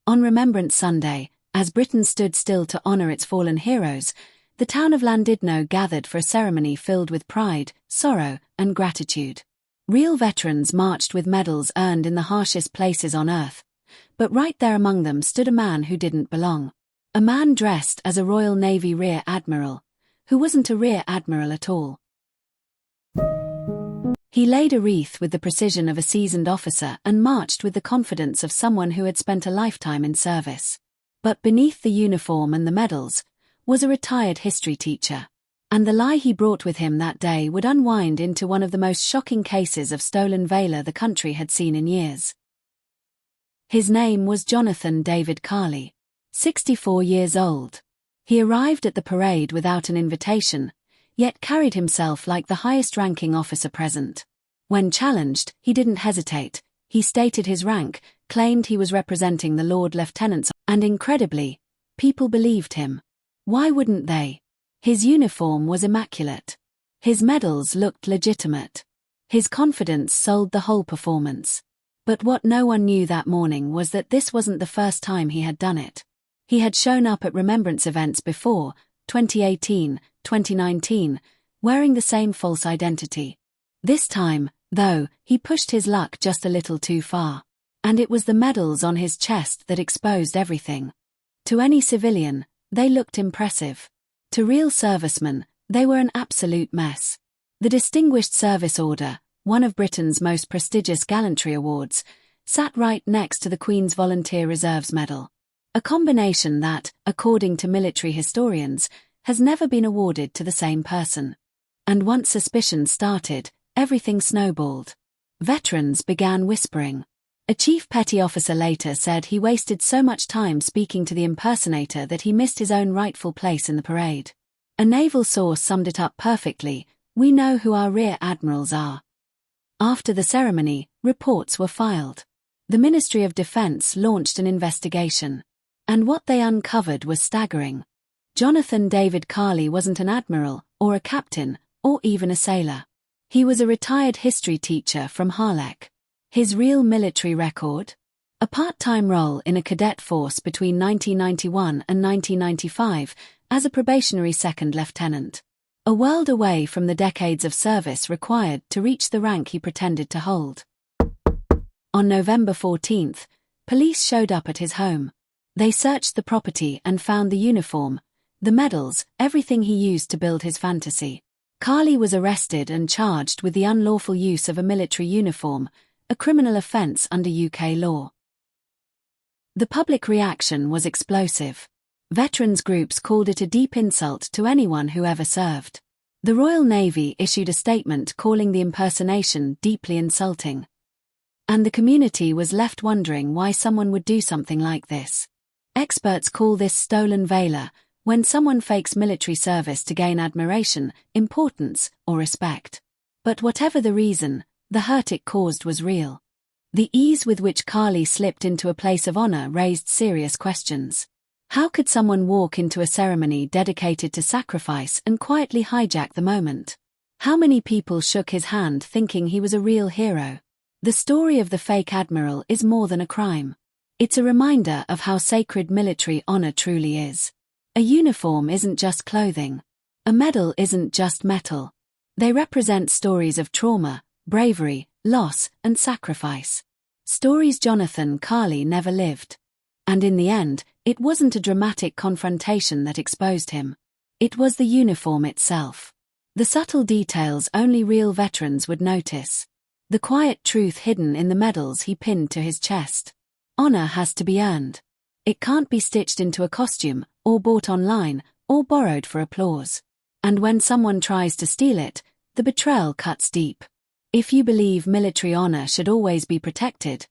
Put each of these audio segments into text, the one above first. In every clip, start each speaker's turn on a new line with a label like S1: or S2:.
S1: On Remembrance Sunday, as Britain stood still to honor its fallen heroes, the town of Llandudno gathered for a ceremony filled with pride, sorrow, and gratitude. Real veterans marched with medals earned in the harshest places on earth, but right there among them stood a man who didn't belong. A man dressed as a Royal Navy Rear Admiral, who wasn't a Rear Admiral at all. He laid a wreath with the precision of a seasoned officer and marched with the confidence of someone who had spent a lifetime in service. But beneath the uniform and the medals was a retired history teacher. And the lie he brought with him that day would unwind into one of the most shocking cases of stolen valor the country had seen in years. His name was Jonathan David Carley, 64 years old. He arrived at the parade without an invitation, yet carried himself like the highest-ranking officer present. When challenged, he didn't hesitate. He stated his rank, claimed he was representing the Lord Lieutenants, and incredibly, people believed him. Why wouldn't they? His uniform was immaculate. His medals looked legitimate. His confidence sold the whole performance. But what no one knew that morning was that this wasn't the first time he had done it. He had shown up at remembrance events before, 2018, 2019, wearing the same false identity. This time, though, he pushed his luck just a little too far. And it was the medals on his chest that exposed everything. To any civilian, they looked impressive. To real servicemen, they were an absolute mess. The Distinguished Service Order, one of Britain's most prestigious gallantry awards, sat right next to the Queen's Volunteer Reserves Medal. A combination that, according to military historians, has never been awarded to the same person. And once suspicion started, everything snowballed. Veterans began whispering. A chief petty officer later said he wasted so much time speaking to the impersonator that he missed his own rightful place in the parade. A naval source summed it up perfectly: "We know who our rear admirals are." After the ceremony, reports were filed. The Ministry of Defence launched an investigation. And what they uncovered was staggering. Jonathan David Carley wasn't an admiral, or a captain, or even a sailor. He was a retired history teacher from Harlech. His real military record? A part-time role in a cadet force between 1991 and 1995 as a probationary second lieutenant. A world away from the decades of service required to reach the rank he pretended to hold. On November 14th, police showed up at his home. They searched the property and found the uniform, the medals, everything he used to build his fantasy. Carley was arrested and charged with the unlawful use of a military uniform, a criminal offence under UK law. The public reaction was explosive. Veterans groups called it a deep insult to anyone who ever served. The Royal Navy issued a statement calling the impersonation deeply insulting. And the community was left wondering why someone would do something like this. Experts call this stolen valor, when someone fakes military service to gain admiration, importance, or respect. But whatever the reason, the hurt it caused was real. The ease with which Carley slipped into a place of honor raised serious questions. How could someone walk into a ceremony dedicated to sacrifice and quietly hijack the moment? How many people shook his hand thinking he was a real hero? The story of the fake admiral is more than a crime. It's a reminder of how sacred military honor truly is. A uniform isn't just clothing. A medal isn't just metal. They represent stories of trauma, bravery, loss, and sacrifice. Stories Jonathan Carley never lived. And in the end, it wasn't a dramatic confrontation that exposed him. It was the uniform itself. The subtle details only real veterans would notice. The quiet truth hidden in the medals he pinned to his chest. Honor has to be earned. It can't be stitched into a costume, or bought online, or borrowed for applause. And when someone tries to steal it, the betrayal cuts deep. If you believe military honor should always be protected,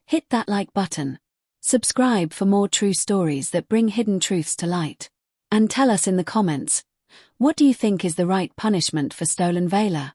S1: hit that like button. Subscribe for more true stories that bring hidden truths to light. And tell us in the comments, what do you think is the right punishment for stolen valor?